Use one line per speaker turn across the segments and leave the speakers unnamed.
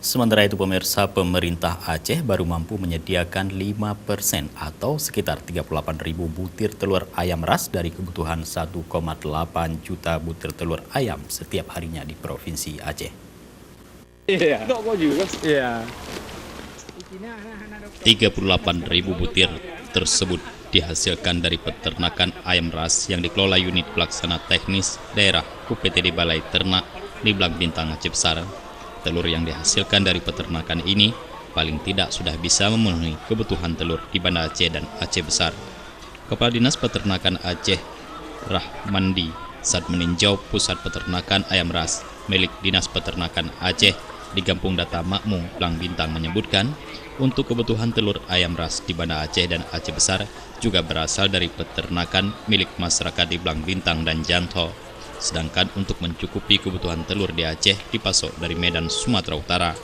Sementara itu pemirsa, pemerintah Aceh baru mampu menyediakan 5% atau sekitar 38.000 butir telur ayam ras dari kebutuhan 1,8 juta butir telur ayam setiap harinya di Provinsi Aceh.
Iya.
38.000 butir tersebut dihasilkan dari peternakan ayam ras yang dikelola unit pelaksana teknis daerah UPTD Balai Ternak di Blang Bintang Aceh Besar. Telur yang dihasilkan dari peternakan ini paling tidak sudah bisa memenuhi kebutuhan telur di Banda Aceh dan Aceh Besar. Kepala Dinas Peternakan Aceh, Rahmandi, saat meninjau pusat peternakan ayam ras milik Dinas Peternakan Aceh di Kampung Data Makmum, Blang Bintang menyebutkan, untuk kebutuhan telur ayam ras di Banda Aceh dan Aceh Besar juga berasal dari peternakan milik masyarakat di Blang Bintang dan Janto. Sedangkan untuk mencukupi kebutuhan telur di Aceh dipasok dari Medan, Sumatera Utara.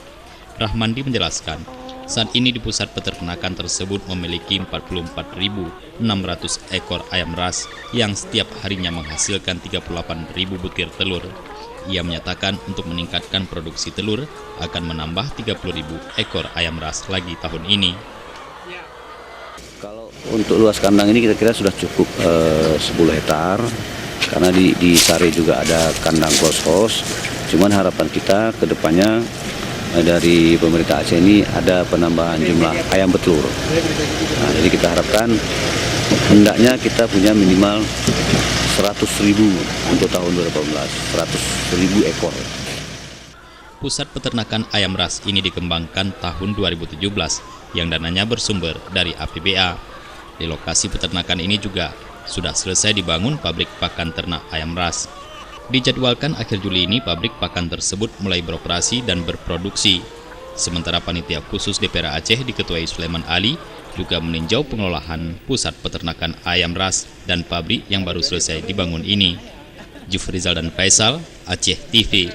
Rahmandi menjelaskan, saat ini di pusat peternakan tersebut memiliki 44.600 ekor ayam ras yang setiap harinya menghasilkan 38.000 butir telur. Ia menyatakan untuk meningkatkan produksi telur akan menambah 30.000 ekor ayam ras lagi tahun ini.
Kalau untuk luas kandang ini kira-kira sudah cukup 10 hektar. Karena di Sari juga ada kandang close-house, cuman harapan kita ke depannya dari pemerintah Aceh ini ada penambahan jumlah ayam betelur. Nah, jadi kita harapkan hendaknya kita punya minimal 100.000 untuk tahun 2018, 100.000 ekor.
Pusat peternakan ayam ras ini dikembangkan tahun 2017 yang dananya bersumber dari APBA. Di lokasi peternakan ini juga sudah selesai dibangun pabrik pakan ternak ayam ras. Dijadwalkan akhir Juli ini pabrik pakan tersebut mulai beroperasi dan berproduksi. Sementara panitia khusus DPR Aceh diketuai Sulaiman Ali juga meninjau pengelolaan pusat peternakan ayam ras dan pabrik yang baru selesai dibangun ini. Jufrizal dan Faisal, Aceh TV.